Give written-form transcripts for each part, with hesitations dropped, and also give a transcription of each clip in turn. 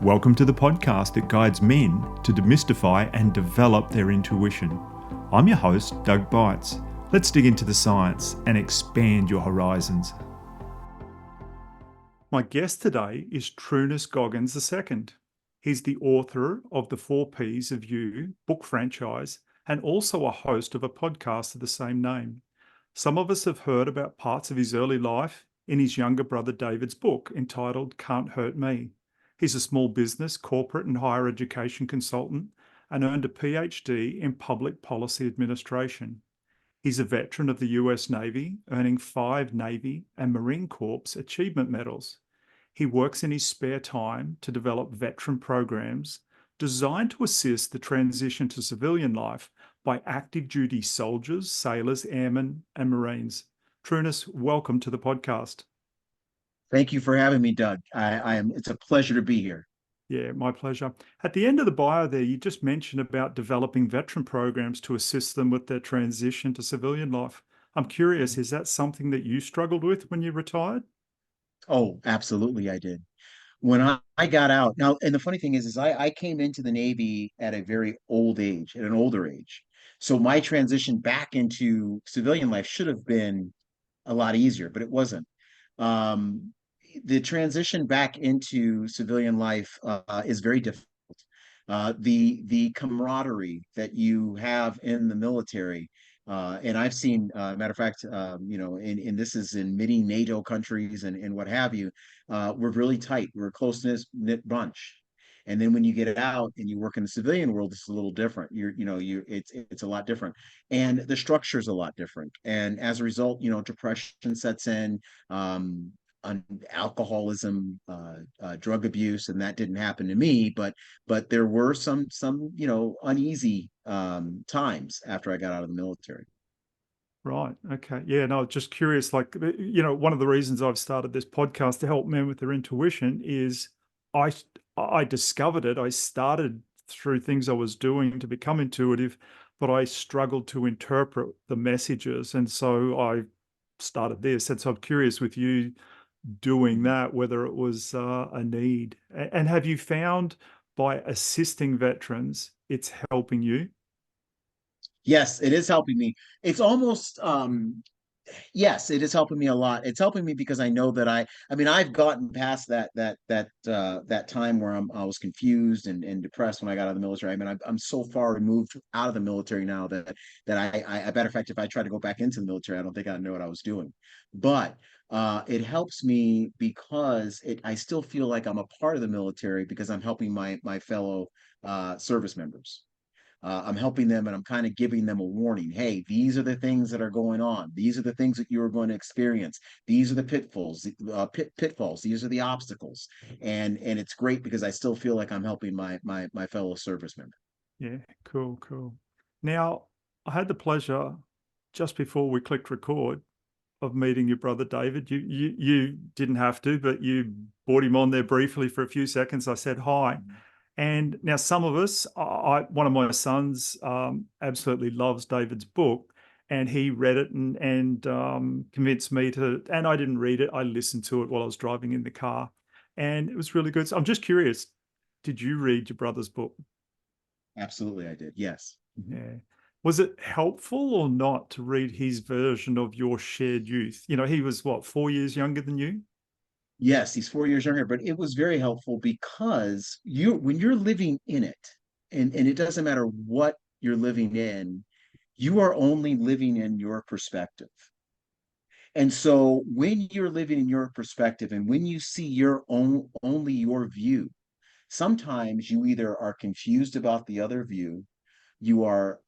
Welcome to the podcast that guides men to demystify and develop their intuition. I'm your host, Doug Beitz. Let's dig into the science and expand your horizons. My guest today is Trunnis Goggins II. He's the author of the 4Ps of You book franchise and also a host of a podcast of the same name. Some of us have heard about parts of his early life in his younger brother David's book entitled Can't Hurt Me. He's a small business, corporate and higher education consultant and earned a Ph.D. in public policy administration. He's a veteran of the US Navy, earning 5 Navy and Marine Corps achievement medals. He works in his spare time to develop veteran programs designed to assist the transition to civilian life by active duty soldiers, sailors, airmen, and Marines. Trunnis, welcome to the podcast. Thank you for having me, Doug. It's a pleasure to be here. Yeah, my pleasure. At the end of the bio there, you just mentioned about developing veteran programs to assist them with their transition to civilian life. I'm curious, is that something that you struggled with when you retired? Oh, absolutely, I did. When I got out now, and the funny thing is I came into the Navy at a very old age, at an older age. So my transition back into civilian life should have been a lot easier, but it wasn't. Um, the transition back into civilian life is very difficult. The camaraderie that you have in the military, and I've seen, matter of fact, in this is in many NATO countries and what have you, we're really tight. We're a close-knit bunch. And then when you get out and you work in the civilian world, it's a little different. It's a lot different, and the structure is a lot different. And as a result, depression sets in, on alcoholism, drug abuse, and that didn't happen to me. But there were some uneasy times after I got out of the military. Right. Okay. Yeah. No, just curious. One of the reasons I've started this podcast to help men with their intuition is I I discovered it. I started through things I was doing to become intuitive, but I struggled to interpret the messages, and so I started this. And so I'm curious with you doing Mhm. that whether it was a need. And have you found by assisting veterans, it's helping you? Yes, it is helping me. It's almost yes, it is helping me a lot. It's helping me because I know that I mean I've gotten past that time where I was confused and depressed when I got out of the military. I mean I'm so far removed out of the military now that I matter of fact, if I try to go back into the military, I don't think I know what I was doing. But it helps me because I still feel like I'm a part of the military because I'm helping my fellow service members. I'm helping them and I'm kind of giving them a warning. Hey, these are the things that are going on. These are the things that you are going to experience. These are the pitfalls. These are the obstacles. And it's great because I still feel like I'm helping my fellow service member. Yeah, cool, cool. Now, I had the pleasure just before we clicked record of meeting your brother David. You didn't have to, but you brought him on there briefly for a few seconds. I said hi. And now some of us, one of my sons absolutely loves David's book, and he read it and convinced me to. And I didn't read it; I listened to it while I was driving in the car, and it was really good. So I'm just curious, did you read your brother's book? Absolutely, I did. Yes. Mhm. Yeah. Was it helpful or not to read his version of your shared youth? You know, he was what, 4 years younger than you? Yes, he's 4 years younger, but it was very helpful because when you're living in it, and it doesn't matter what you're living in, you are only living in your perspective. And so when you're living in your perspective and when you see your own only your view, sometimes you either are confused about the other view, you are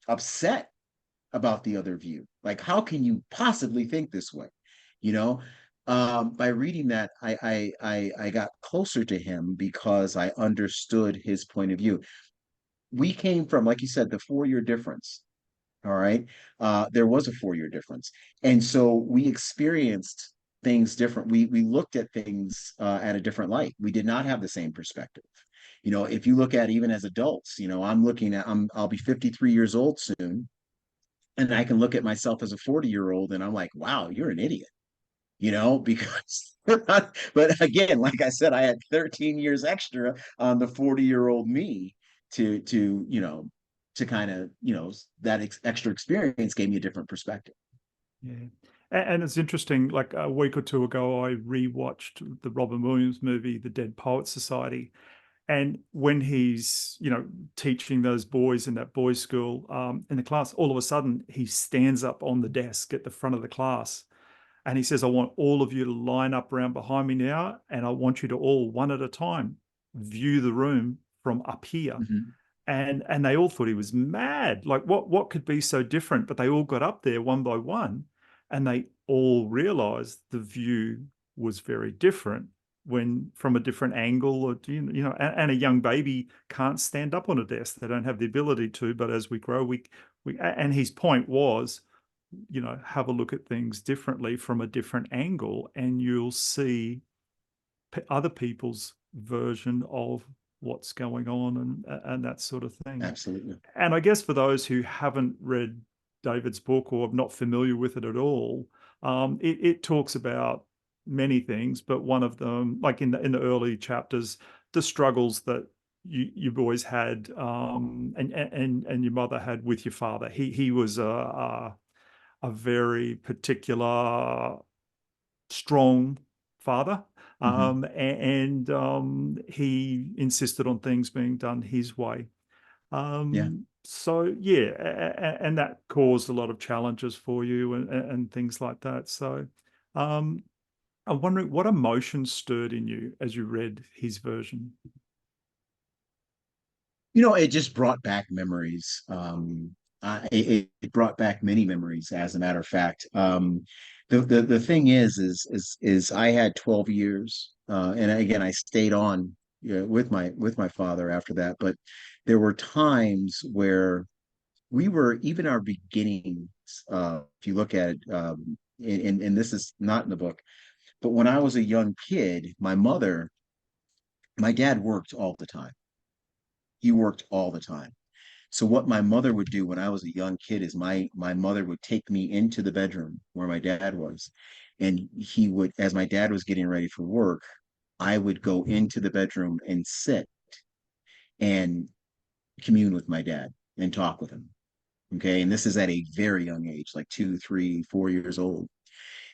upset about the other view. Like, how can you possibly think this way? You know, by reading that, I got closer to him because I understood his point of view. We came from, like you said, the 4 year difference. All right. There was a 4 year difference. And so we experienced things different. We looked at things at a different light. We did not have the same perspective. If you look at even as adults, I'll be 53 years old soon. And I can look at myself as a 40-year-old and I'm like, wow, you're an idiot, because But again, like I said, I had 13 years extra on the 40-year-old me to kind of, that extra experience gave me a different perspective. Yeah. And it's interesting, like a week or two ago, I rewatched the Robin Williams movie, The Dead Poets Society. And when he's, teaching those boys in that boys' school in the class, all of a sudden he stands up on the desk at the front of the class and he says, I want all of you to line up around behind me now. And I want you to all, one at a time, view the room from up here. Mhm. And they all thought he was mad. Like what could be so different? But they all got up there one by one, and they all realized the view was very different when from a different angle, or and a young baby can't stand up on a desk. They don't have the ability to. But as we grow, we and his point was, have a look at things differently from a different angle, and you'll see other people's version of what's going on and that sort of thing. Absolutely. And I guess for those who haven't read David's book or are not familiar with it at all, it talks about many things, but one of them, like in the early chapters, the struggles that you boys had, and your mother had with your father. He was a very particular strong father. Hmm. And he insisted on things being done his way. Yeah. So yeah, and that caused a lot of challenges for you and things like that. So um, I'm wondering what emotions stirred in you as you read his version. It just brought back memories. It brought back many memories, as a matter of fact. The thing is I had 12 years, and again, I stayed on, with my father after that. But there were times where we were, even our beginnings. If you look at it, and this is not in the book, but when I was a young kid, my dad worked all the time. He worked all the time. So what my mother would do when I was a young kid is my mother would take me into the bedroom where my dad was. And he would, as my dad was getting ready for work, I would go into the bedroom and sit and commune with my dad and talk with him. Okay. And this is at a very young age, like 2, 3, 4 years old.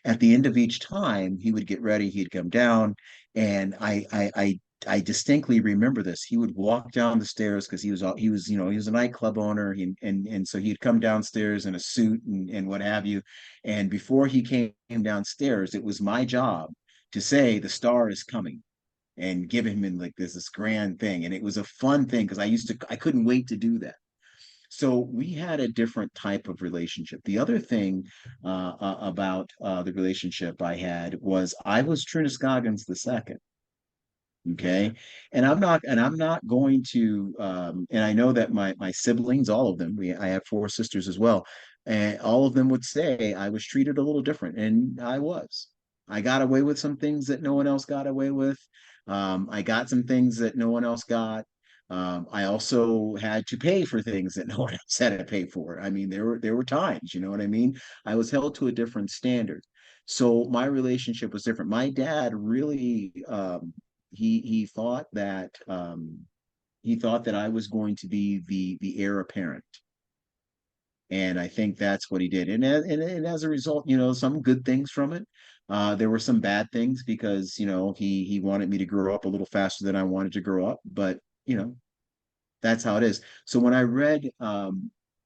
At the end of each time, he would get ready, he'd come down, and I distinctly remember this. He would walk down the stairs because he was a nightclub owner, and so he'd come downstairs in a suit and what have you. And before he came downstairs, it was my job to say the star is coming and give him in like this grand thing. And it was a fun thing because I couldn't wait to do that. So we had a different type of relationship. The other thing about the relationship I had was I was Trunnis Goggins II. Okay. And I'm not going to, and I know that my siblings, all of them, I have four sisters as well, and all of them would say I was treated a little different. And I was. I got away with some things that no one else got away with. I got some things that no one else got. I also had to pay for things that no one else had to pay for. I mean, there were times, you know what I mean? I was held to a different standard. So my relationship was different. My dad really, he thought that I was going to be the heir apparent. And I think that's what he did. And as a result, some good things from it. There were some bad things because, he wanted me to grow up a little faster than I wanted to grow up. But, that's how it is. So when I read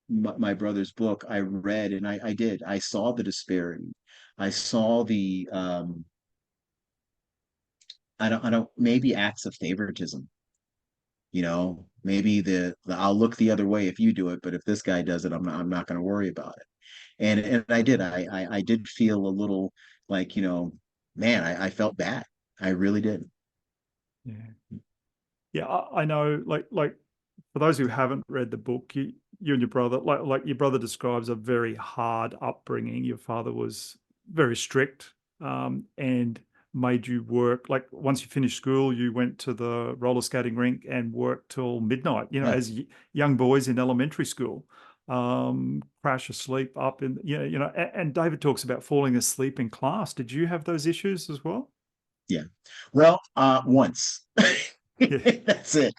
my brother's book, I read and I did. I saw the disparity. I saw the I don't maybe acts of favoritism. Maybe the I'll look the other way if you do it, but if this guy does it, I'm not going to worry about it. And I did. I did feel a little like, man, I felt bad. I really did. Yeah. Yeah, I know. Like for those who haven't read the book, you and your brother, like your brother describes a very hard upbringing. Your father was very strict, and made you work. Like once you finished school, you went to the roller skating rink and worked till midnight. Yeah. As young boys in elementary school, crash asleep up in. And David talks about falling asleep in class. Did you have those issues as well? Yeah. Well, once. Yeah. That's it,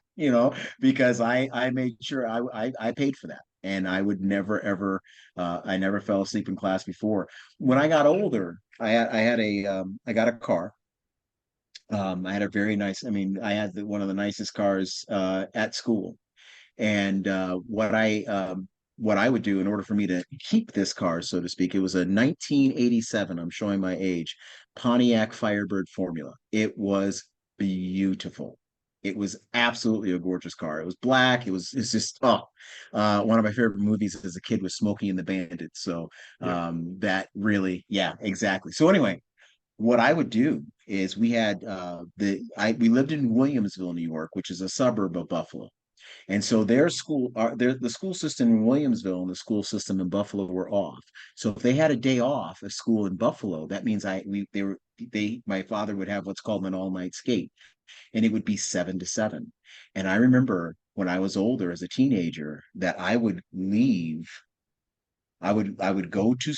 because I made sure I paid for that. And I would never ever I never fell asleep in class before. When I got older, I got a car. I had a very nice, I mean, I had one of the nicest cars at school. And what I would do in order for me to keep this car, so to speak, it was a 1987, I'm showing my age, Pontiac Firebird Formula. It was beautiful. It was absolutely a gorgeous car. It was black. It's just one of my favorite movies as a kid was Smokey and the Bandit. So Yep. that really, yeah, exactly. So anyway, what I would do is we lived in Williamsville, New York, which is a suburb of Buffalo. And so the school system in Williamsville and the school system in Buffalo were off. So if they had a day off of school in Buffalo, that means my father would have what's called an all-night skate, and it would be 7 to 7. And I remember when I was older as a teenager that I would go to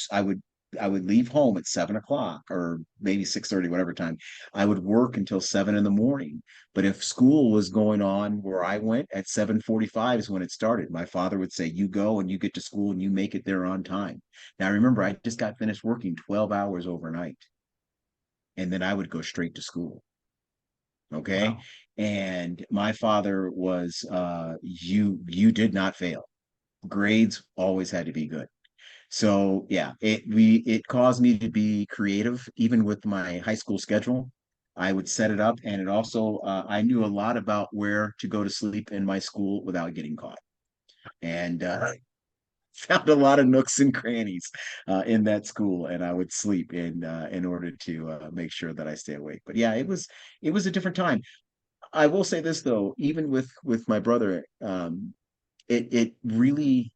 I would leave home at 7 o'clock or maybe 6:30, whatever time. I would work until 7 in the morning. But if school was going on where I went at 7:45 is when it started. My father would say, "You go and you get to school and you make it there on time." Now remember, I just got finished working 12 hours overnight, and then I would go straight to school. Okay. Wow. And my father was you did not fail. Grades always had to be good. So yeah, it caused me to be creative, even with my high school schedule. I would set it up, and it also I knew a lot about where to go to sleep in my school without getting caught, and found a lot of nooks and crannies in that school, and I would sleep in order to make sure that I stay awake. But yeah, it was a different time. I will say this though, even with my brother, it really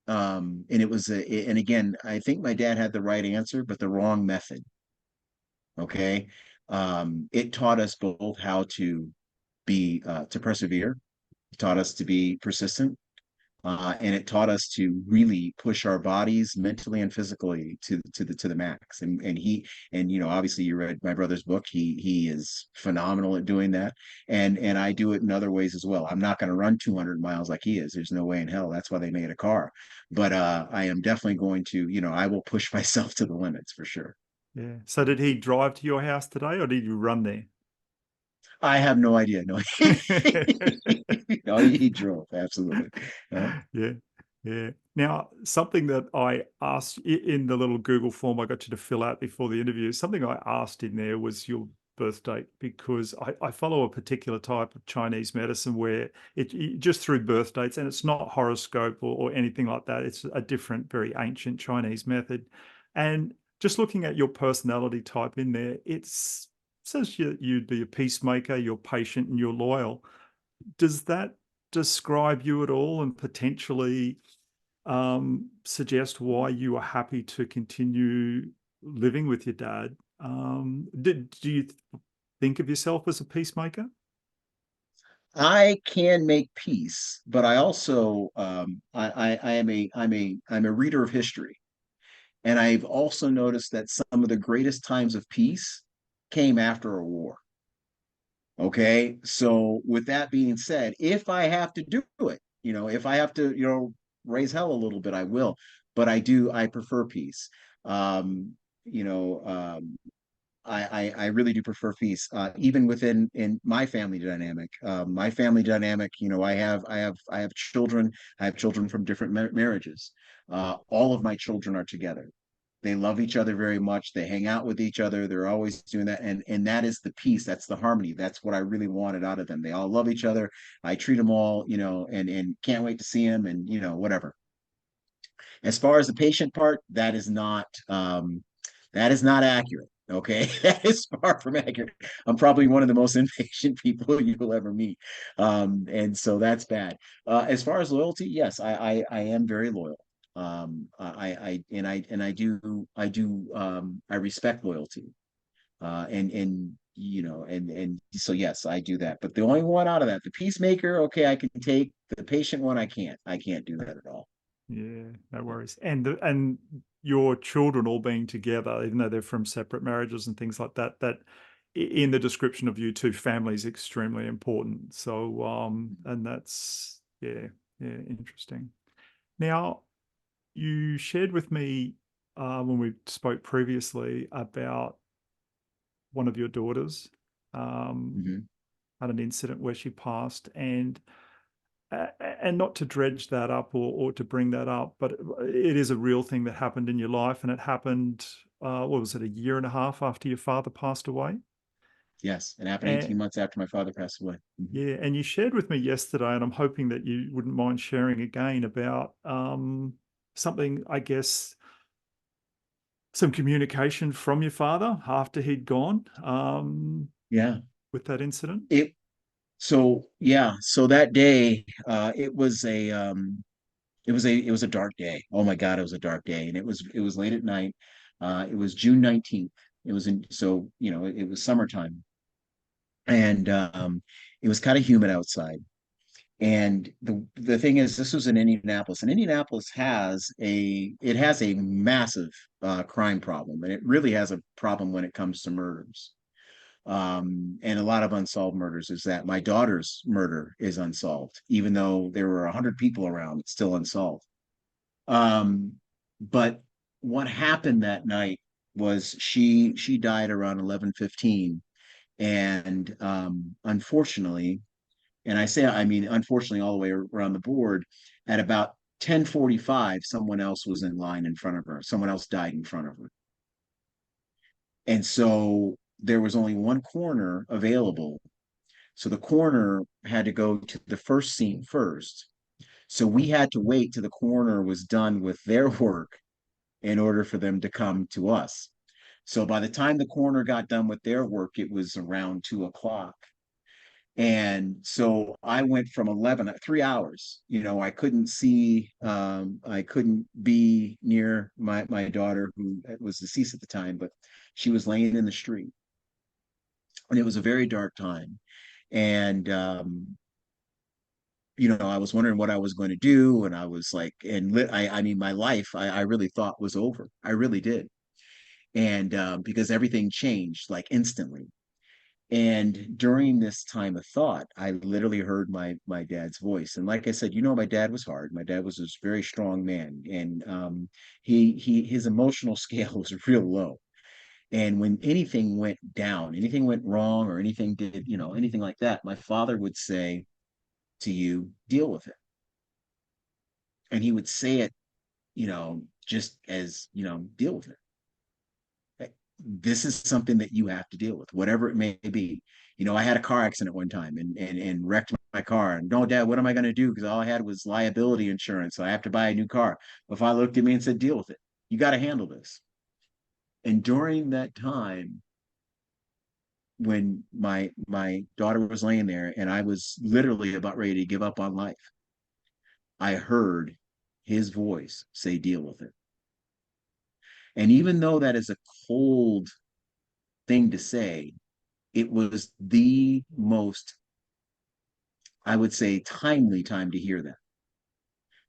and it was and again, I think my dad had the right answer, but the wrong method. Okay. It taught us both how to persevere, it taught us to be persistent, and it taught us to really push our bodies mentally and physically to the max. And obviously you read my brother's book. He is phenomenal at doing that, and I do it in other ways as well. I'm not going to run 200 miles like he is. There's no way in hell. That's why they made a car. But I am definitely going to, I will push myself to the limits for sure. Yeah. So did he drive to your house today, or did you run there? I have no idea. No, no, he drove absolutely. Yeah. Yeah. Now, something that I asked in the little Google form I got you to fill out before the interview, something I asked in there was your birth date, because I follow a particular type of Chinese medicine where just through birth dates, and it's not horoscope or anything like that. It's a different, very ancient Chinese method. And just looking at your personality type in there, says you'd be a peacemaker, you're patient, and you're loyal. Does that describe you at all, and potentially suggest why you are happy to continue living with your dad? Do you think of yourself as a peacemaker? I can make peace, but I also I am I'm a reader of history, and I've also noticed that some of the greatest times of peace came after a war. Okay, so with that being said, if I have to do it, if I have to, raise hell a little bit, I will. But I prefer peace. Um, you know, I really do prefer peace, even within in my family dynamic. My family dynamic, I have children. I have children from different marriages. All of my children are together. They love each other very much. They hang out with each other. They're always doing that, and that is the peace. That's the harmony. That's what I really wanted out of them. They all love each other. I treat them all, and can't wait to see them, and whatever. As far as the patient part, that is not accurate. Okay, that is far from accurate. I'm probably one of the most impatient people you will ever meet, and so that's bad. As far as loyalty, yes, I am very loyal. I respect loyalty, and so yes, I do that. But the only one out of that, the peacemaker, okay, I can take. The patient one, I can't. I can't do that at all. Yeah, no worries. And your children all being together, even though they're from separate marriages and things like that, that in the description of you two, family is extremely important. So, and that's, yeah, yeah, interesting. Now, you shared with me when we spoke previously about one of your daughters Mhm. had an incident where she passed, and not to dredge that up or to bring that up, but it is a real thing that happened in your life, and it happened, what was it, a year and a half after your father passed away? Yes, it happened And 18 months after my father passed away. Mhm. yeah, and you shared with me yesterday, and I'm hoping that you wouldn't mind sharing again about something, I guess, some communication from your father after he'd gone Yeah. with that incident. It so yeah, so that day, it was a dark day. Oh my God, it was a dark day. And it was late at night. It was June 19th. It was in so you know, it was summertime. And it was kind of humid outside. And the thing is, this was in Indianapolis, and Indianapolis has a massive crime problem, and it really has a problem when it comes to murders, and a lot of unsolved murders. Is that my daughter's murder is unsolved, even though there were 100 people around, it's still unsolved. Um, but what happened that night was she died around 11:15, and unfortunately, and I mean unfortunately all the way around the board, at about 10:45 someone else was in line in front of her, someone else died in front of her, and so there was only one coroner available, so the coroner had to go to the first scene first, so we had to wait till the coroner was done with their work in order for them to come to us. So by the time the coroner got done with their work, it was around 2 o'clock. And so I went from 11, 3 hours, I couldn't be near my daughter, who was deceased at the time, but she was laying in the street. And it was a very dark time. And, I was wondering what I was going to do. And I was like, I mean, my life, I really thought was over. I really did. And because everything changed like instantly. And during this time of thought, I literally heard my dad's voice. And like I said, my dad was hard. My dad was this very strong man, and his emotional scale was real low. And when anything went down, anything went wrong, or anything like that, my father would say to you, "Deal with it," and he would say it, just as deal with it. This is something that you have to deal with, whatever it may be. I had a car accident one time and wrecked my car. And no, Dad, what am I going to do? Because all I had was liability insurance. So I have to buy a new car. My father looked at me and said, deal with it. You got to handle this. And during that time, when my daughter was laying there and I was literally about ready to give up on life, I heard his voice say, deal with it. And even though that is a cold thing to say, it was the most, I would say, timely time to hear that,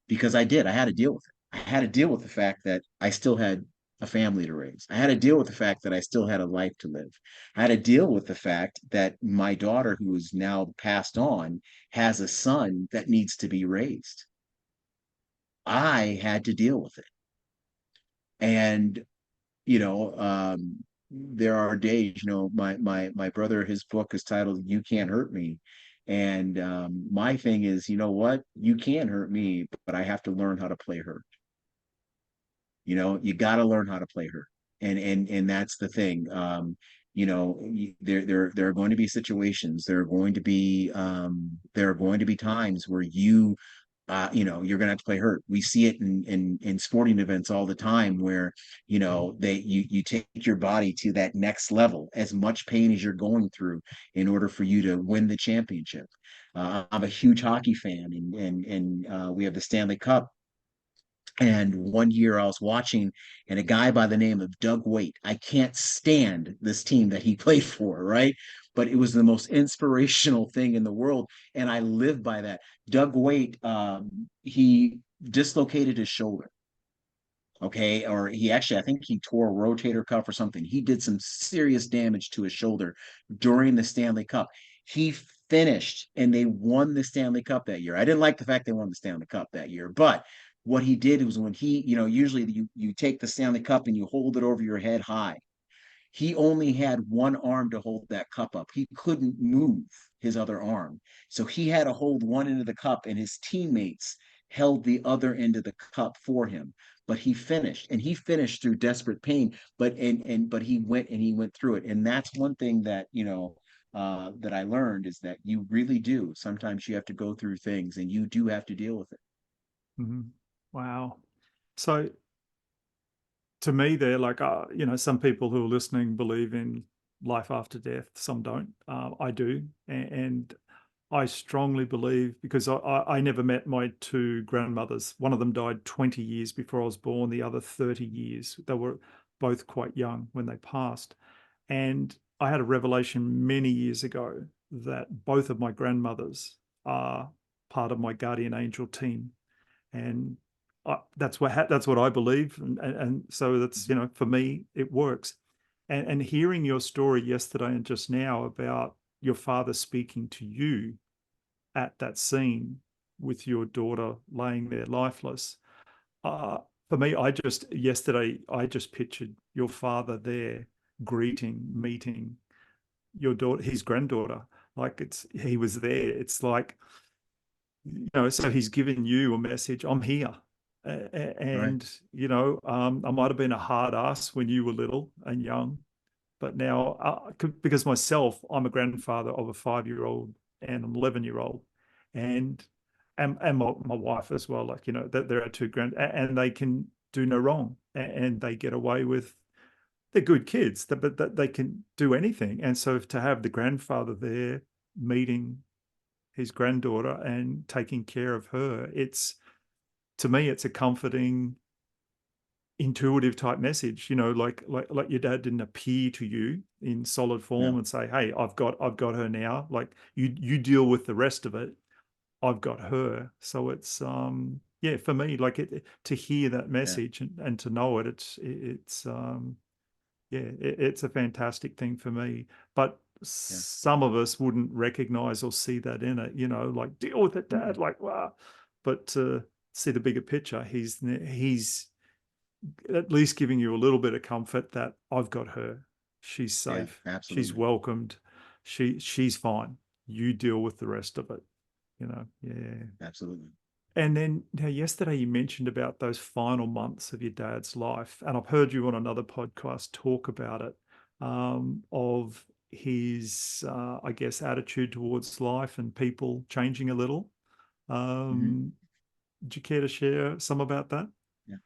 because I had to deal with it. I had to deal with the fact that I still had a family to raise. I had to deal with the fact that I still had a life to live. I had to deal with the fact that my daughter, who is now passed on, has a son that needs to be raised. I had to deal with it. And there are days, my brother, his book is titled "You Can't Hurt Me," and my thing is, you know what, you can hurt me, but I have to learn how to play hurt. You got to learn how to play hurt, and that's the thing. There are going to be situations. There are going to be times where you're going to have to play hurt. We see it in sporting events all the time, where, you take your body to that next level, as much pain as you're going through, in order for you to win the championship. I'm a huge hockey fan, and we have the Stanley Cup. And one year I was watching, and a guy by the name of Doug Waite, I can't stand this team that he played for, right? But it was the most inspirational thing in the world. And I live by that. Doug Waite, he dislocated his shoulder. Okay. Or he actually, I think he tore a rotator cuff or something. He did some serious damage to his shoulder during the Stanley Cup. He finished and they won the Stanley Cup that year. I didn't like the fact they won the Stanley Cup that year, but what he did was when he, usually you take the Stanley Cup and you hold it over your head high. He only had one arm to hold that cup up. He couldn't move his other arm. So he had to hold one end of the cup, and his teammates held the other end of the cup for him. But he finished, and he finished through desperate pain. But he went through it. And that's one thing that, that I learned is that you really do. Sometimes you have to go through things and you do have to deal with it. Mhm. Wow. So to me, they're like, some people who are listening believe in life after death. Some don't. I do. And I strongly believe, because I never met my two grandmothers. One of them died 20 years before I was born, the other 30 years. They were both quite young when they passed. And I had a revelation many years ago that both of my grandmothers are part of my guardian angel team. And that's what I believe, and so that's, for me it works. And hearing your story yesterday and just now about your father speaking to you at that scene with your daughter laying there lifeless, uh, for me, I just pictured your father there meeting your daughter, his granddaughter, like he was there. It's like, so he's given you a message. I'm here. Right. And, I might have been a hard ass when you were little and young, but now, because myself, I'm a grandfather of a 5-year-old and an 11-year-old, and my wife as well. Like, that there are two and they can do no wrong, and they get away with. They're good kids, but that they can do anything. And so to have the grandfather there meeting his granddaughter and taking care of her, to me, it's a comforting, intuitive type message. Like your dad didn't appear to you in solid Yeah. form and say, "Hey, I've got her now. Like, you deal with the rest of it. I've got her." So it's yeah, for me, like, to hear that Yeah. message and to know it, yeah, it's a fantastic thing for me. But Yeah. some of us wouldn't recognize or see that in it, like, deal with it, Mm-mm. dad, like, wow. But to see the bigger picture, he's at least giving you a little bit of comfort that I've got her. She's Yeah. safe. She's Absolutely. welcomed. She's fine. You deal with the rest of it, yeah. Absolutely. And then now, yesterday you mentioned about those final months of your dad's life, and I've heard you on another podcast talk about it, of his, I guess, attitude towards life and people changing a little. Hmm. Um, do you care to share some about that? Yeah.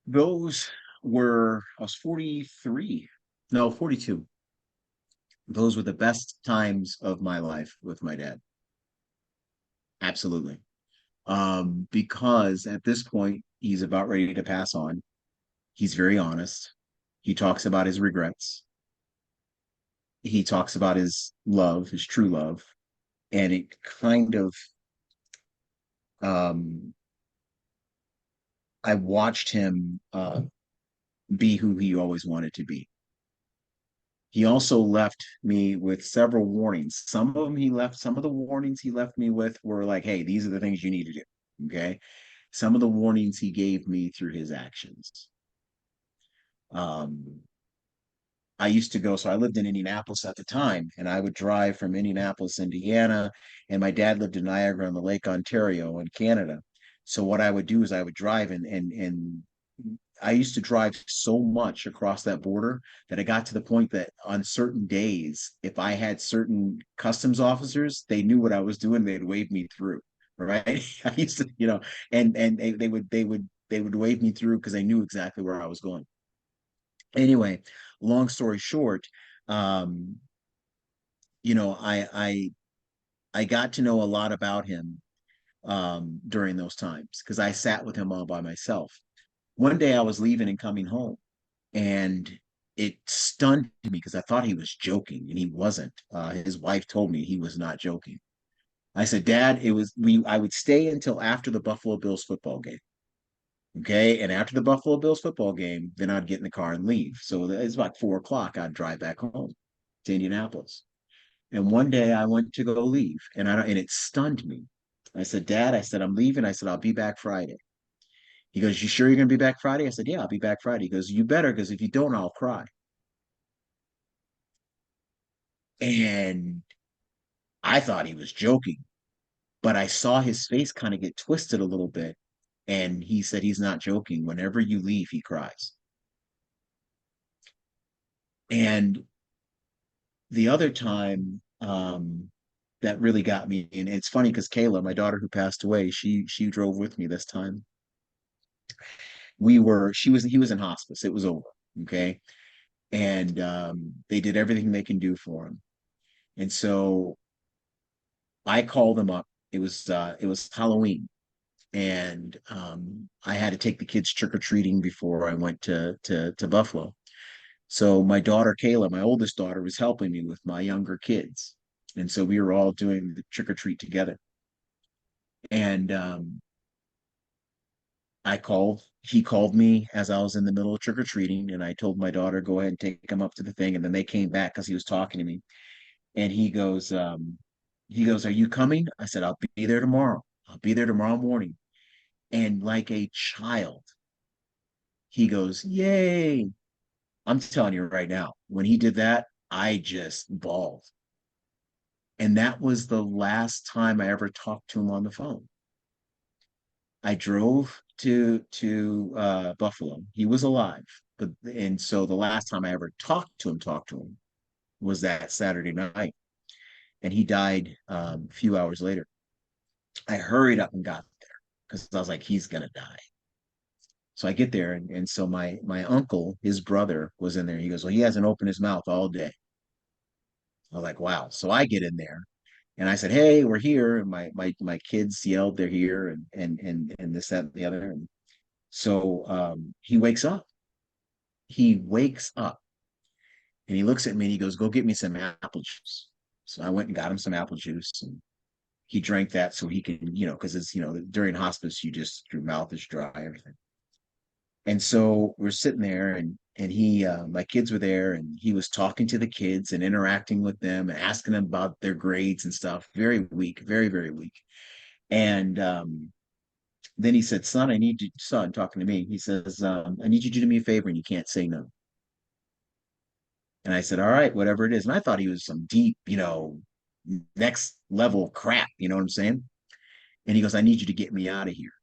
Those I was 43. No, 42. Those were the best times of my life with my dad. Absolutely. Because at this point, he's about ready to pass on. He's very honest. He talks about his regrets. He talks about his love, his true love. And it kind of, um, I watched him be who he always wanted to be. He also left me with several warnings. Some of the warnings he left me with were like, hey, these are the things you need to do. Okay. Some of the warnings he gave me through his actions. Um, I used to go, so I lived in Indianapolis at the time, and I would drive from Indianapolis, Indiana, and my dad lived in Niagara on the Lake Ontario in Canada. So what I would do is I would drive and I used to drive so much across that border that I got to the point that on certain days, if I had certain customs officers, they knew what I was doing, they'd wave me through. Right. I used to, and they would wave me through because they knew exactly where I was going. Anyway, long story short, um, you know, I got to know a lot about him during those times because I sat with him all by myself. One day I was leaving and coming home, and it stunned me because I thought he was joking, and he wasn't. His wife told me he was not joking. I said, Dad, it was we. I would stay until after the Buffalo Bills football game. Okay. And after the Buffalo Bills football game, then I'd get in the car and leave. So it's about 4 o'clock. I'd drive back home to Indianapolis. And one day I went to go leave and it stunned me. I said, Dad, I said, I'm leaving. I said, I'll be back Friday. He goes, you sure you're going to be back Friday? I said, yeah, I'll be back Friday. He goes, you better, because if you don't, I'll cry. And I thought he was joking, but I saw his face kind of get twisted a little bit. And he said he's not joking. Whenever you leave, he cries. And the other time that really got me, and it's funny because Kayla, my daughter who passed away, she drove with me this time. He was in hospice. It was over. Okay. And they did everything they can do for him. And so I called them up. It was Halloween, and I had to take the kids trick or treating before I went to Buffalo. So my daughter Kayla, my oldest daughter, was helping me with my younger kids, and so we were all doing the trick or treat together. And he called me as I was in the middle of trick or treating, and I told my daughter, go ahead and take him up to the thing. And then they came back because he was talking to me, and he goes, "Are you coming?" I said, "I'll be there tomorrow. I'll be there tomorrow morning." And like a child, he goes, "Yay!" I'm telling you right now, when he did that, I just bawled. And that was the last time I ever talked to him on the phone. I drove to Buffalo. He was alive, but and so the last time I ever talked to him was that Saturday night, and he died a few hours later. I hurried up and got there because I was like, he's gonna die. So I get there, and so my uncle, his brother, was in there. He goes, well, he hasn't opened his mouth all day. I was like, wow. So I get in there, and I said, hey, we're here. And my kids yelled, they're here, and this, that, and the other. And so he wakes up. He wakes up, and he looks at me, and he goes, go get me some apple juice. So I went and got him some apple juice, and he drank that so he can, because it's, during hospice, your mouth is dry, everything. And so we're sitting there, and he my kids were there, and he was talking to the kids and interacting with them and asking them about their grades and stuff. Very weak, very, very weak. And then he said, son, son, talking to me, he says, I need you to do me a favor, and you can't say no. And I said, all right, whatever it is. And I thought he was some deep, next level crap, you know what I'm saying? And he goes, I need you to get me out of here.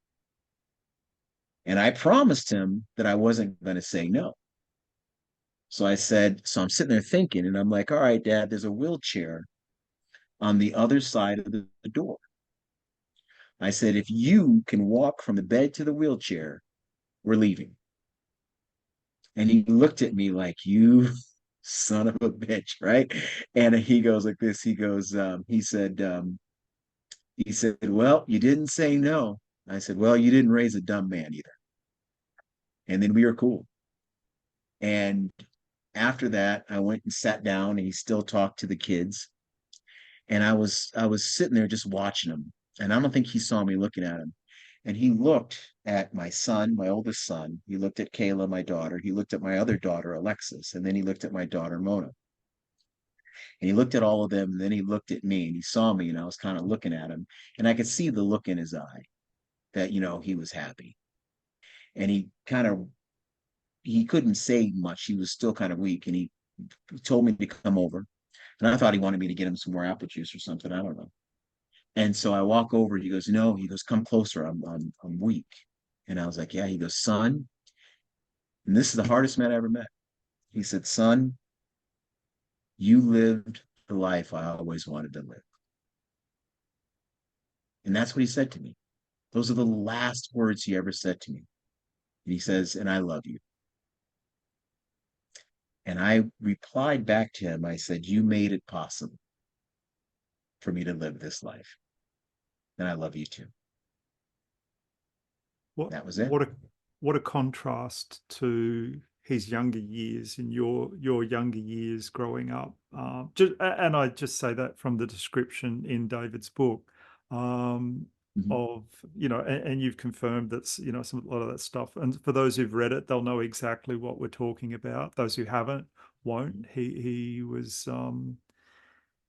And I promised him that I wasn't going to say no. So I said, so I'm sitting there thinking, and I'm like, all right, Dad, there's a wheelchair on the other side of the door. I said, if you can walk from the bed to the wheelchair, we're leaving. And he looked at me like, you son of a bitch, right? And he goes like this. He said, well, you didn't say no. I said, well, you didn't raise a dumb man either. And then we were cool. And after that, I went and sat down, and he still talked to the kids. And I was sitting there just watching him. And I don't think he saw me looking at him. And he looked at my son, my oldest son. He looked at Kayla, my daughter. He looked at my other daughter, Alexis. And then he looked at my daughter, Mona. And he looked at all of them. And then he looked at me, and he saw me, and I was kind of looking at him. And I could see the look in his eye that, he was happy. And he couldn't say much. He was still kind of weak. And he told me to come over. And I thought he wanted me to get him some more apple juice or something. I don't know. And so I walk over. He goes, no. He goes, come closer. I'm weak. And I was like, yeah. He goes, son. And this is the hardest man I ever met. He said, son, you lived the life I always wanted to live. And that's what he said to me. Those are the last words he ever said to me. And he says, and I love you. And I replied back to him. I said, you made it possible for me to live this life. And I love you too. What That was it. what a contrast to his younger years and your younger years growing up. And I just say that from the description in David's book. Mhm. of, and you've confirmed that's, a lot of that stuff. And for those who've read it, they'll know exactly what we're talking about. Those who haven't won't. He was,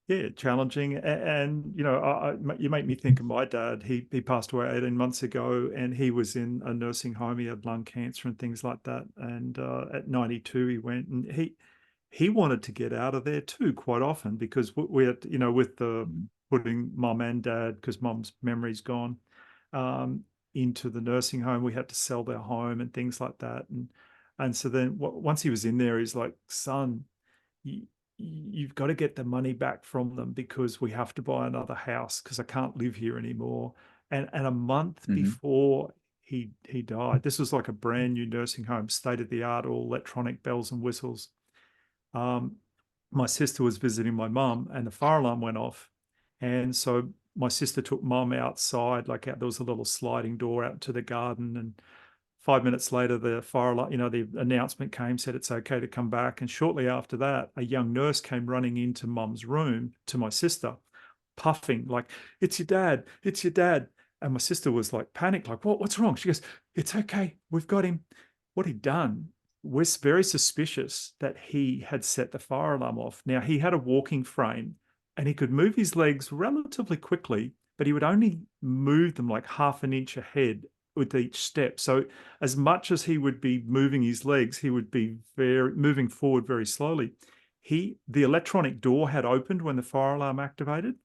yeah, challenging. And, you make me think of my dad. He passed away 18 months ago, and he was in a nursing home. He had lung cancer and things like that. And at 92, he went, and he wanted to get out of there too, quite often, because we had, with the Mhm. putting mum and dad, because mum's memory's gone, um, into the nursing home, we had to sell their home and things like that. And so then once he was in there, he's like, son, you, you've got to get the money back from them, because we have to buy another house, because I can't live here anymore. And a month Mhm. before he died, this was like a brand new nursing home, state of the art, all electronic bells and whistles. um, my sister was visiting my mum, and the fire alarm went off. And so my sister took mum outside, like out, there was a little sliding door out to the garden. And 5 minutes later, the fire alarm, the announcement came, said it's okay to come back. And shortly after that, a young nurse came running into mum's room to my sister, puffing like, "It's your dad, it's your dad." And my sister was like panicked, like, what's wrong? She goes, "It's okay, we've got him." What he'd done, was very suspicious that he had set the fire alarm off. Now, he had a walking frame, and he could move his legs relatively quickly, but he would only move them like half an inch ahead with each step. So as much as he would be moving his legs, he would be very moving forward very slowly. The electronic door had opened when the fire alarm activated,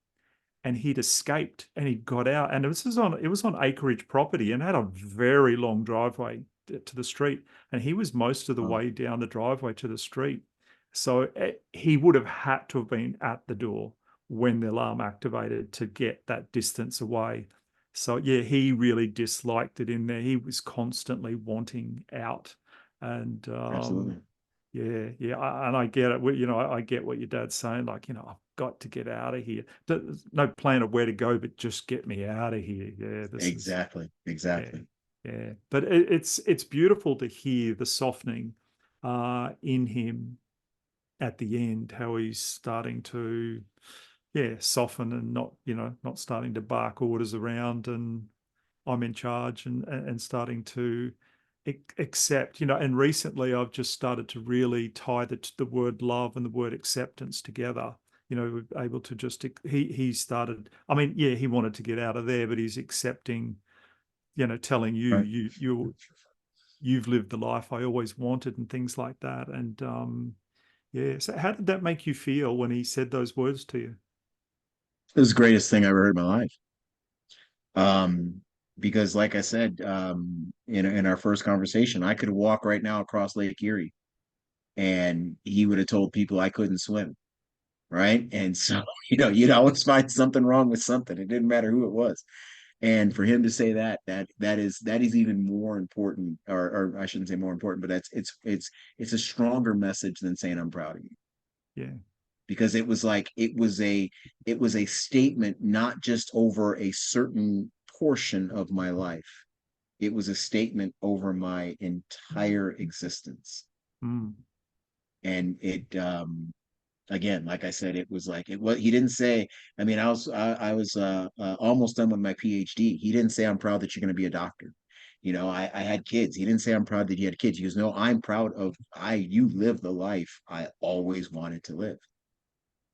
and he'd escaped, and he got out. And it was on acreage property, and had a very long driveway to the street. And he was most of the Oh, way down the driveway to the street. So he would have had to have been at the door when the alarm activated to get that distance away. So yeah, he really disliked it in there. He was constantly wanting out. And absolutely. yeah, yeah, and I get it. I get what your dad's saying. Like, I've got to get out of here. There's no plan of where to go, but just get me out of here. Yeah, this is, Exactly. yeah, Exactly. yeah. But it's beautiful to hear the softening in him at the end. How he's starting to, yeah, soften, and not starting to bark orders around, and I'm in charge, and starting to accept. And recently I've just started to really tie the word love and the word acceptance together. We're able to just, he started, I mean, yeah, he wanted to get out of there, but he's accepting, telling you, Right. you've lived the life I always wanted, and things like that. And yeah, so how did that make you feel when he said those words to you? It was the greatest thing I ever heard in my life. Um, because like I said, in our first conversation, I could walk right now across Lake Erie and he would have told people I couldn't swim. Right. And so, you'd always find something wrong with something. It didn't matter who it was. And for him to say that is even more important, or I shouldn't say more important, but it's a stronger message than saying I'm proud of you. Yeah. Because it was a statement not just over a certain portion of my life. It was a statement over my entire existence. Mm. And it again, like I said, it was like, it was he didn't say, I mean, I was almost done with my PhD. He didn't say I'm proud that you're going to be a doctor. I had kids. He didn't say I'm proud that he had kids. He goes, no, I'm proud of I you live the life I always wanted to live.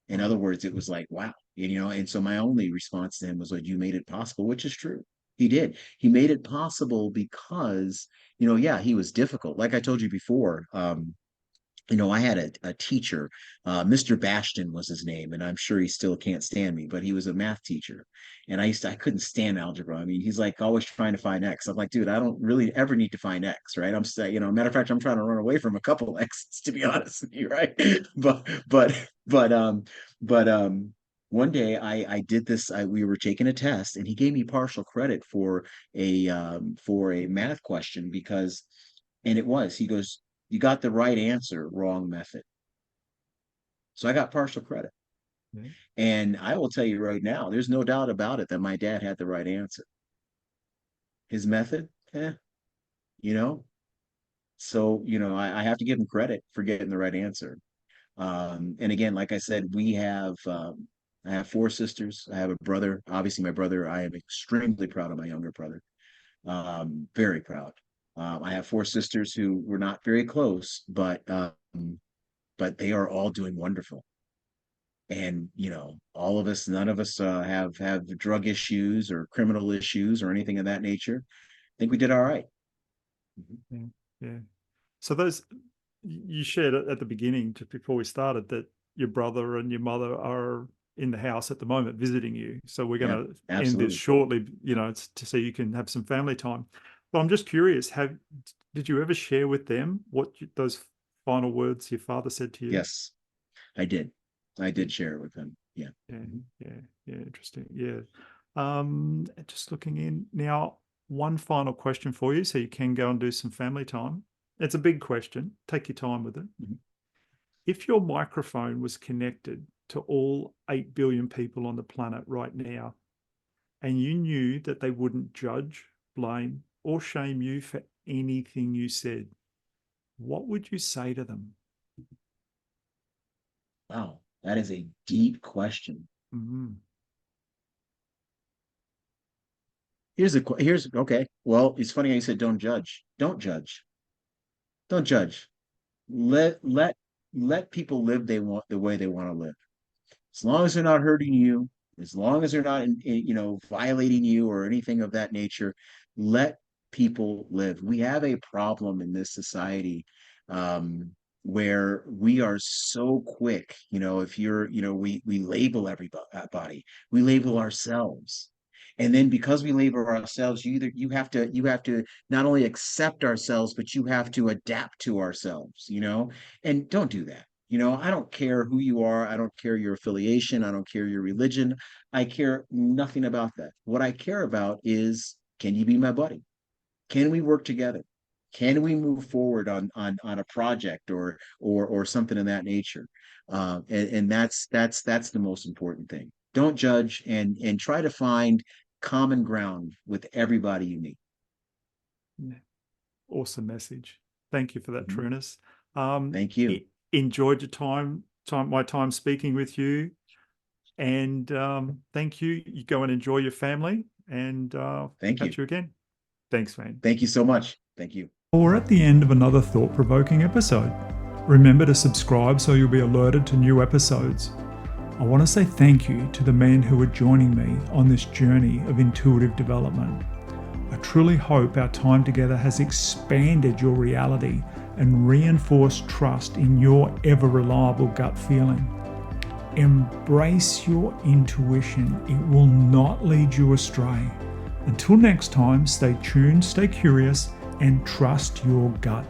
In other Wow. words, it was like, wow, and so my only response to him was like, you made it possible, which is true. He did. He made it possible because, yeah, he was difficult. Like I told you before, I had a teacher, Mr. Bastion was his name, and I'm sure he still can't stand me, but he was a math teacher. And I couldn't stand algebra. I mean, he's like always trying to find X. I'm like, dude, I don't really ever need to find X, right? I'm saying, matter of fact, I'm trying to run away from a couple X's, to be honest with you, right? But, but, but, one day I did this, we were taking a test and he gave me partial credit for a math question because, and he goes, you got the right answer, wrong method. So I got partial credit. Yeah. And I will tell you right now, there's no doubt about it that my dad had the right answer. His method, you know. So, I have to give him credit for getting the right answer. And again, like I said, we have I have four sisters. I have a brother. Obviously, my brother, I am extremely proud of my younger brother. Very proud. I have four sisters who were not very close, but they are all doing wonderful. And all of us, none of us have drug issues or criminal issues or anything of that nature. I think we did all right. Yeah, yeah. So you shared at the beginning, just before we started, that your brother and your mother are in the house at the moment visiting you. So we're Yeah, going to end this absolutely. shortly, it's so you can have some family time. But I'm just curious, did you ever share with them those final words your father said to you? Yes, I did. I did share it with them. Yeah. Yeah, yeah. Interesting. Yeah. Just looking in now, one final question for you, so you can go and do some family time. It's a big question. Take your time with it. Mhm. If your microphone was connected to all 8 billion people on the planet right now, and you knew that they wouldn't judge, blame, or shame you for anything you said, what would you say to them? Wow, that is a deep question. Mm-hmm. Here's okay. Well, it's funny how you said don't judge. Don't judge. Don't judge. Let people live the way they want to live. As long as they're not hurting you, as long as they're not violating you or anything of that nature, let people live. We have a problem in this society, where we are so quick. If you're, we label everybody, we label ourselves. And then because we label ourselves, you have to not only accept ourselves, but you have to adapt to ourselves. And don't do that. I don't care who you are. I don't care your affiliation. I don't care your religion. I care nothing about that. What I care about is, can you be my buddy? Can we work together? Can we move forward on a project or something of that nature? And that's the most important thing. Don't judge, and try to find common ground with everybody you meet. Yeah. Awesome message. Thank you for that, Mhm. Trunnis. Thank you. Enjoyed my time speaking with you, and thank you. You go and enjoy your family, and Thank you. catch you again. Thanks, man. Thank you so much. Thank you. We're at the end of another thought-provoking episode. Remember to subscribe so you'll be alerted to new episodes. I want to say thank you to the men who are joining me on this journey of intuitive development. I truly hope our time together has expanded your reality and reinforced trust in your ever-reliable gut feeling. Embrace your intuition. It will not lead you astray. Until next time, stay tuned, stay curious, and trust your gut.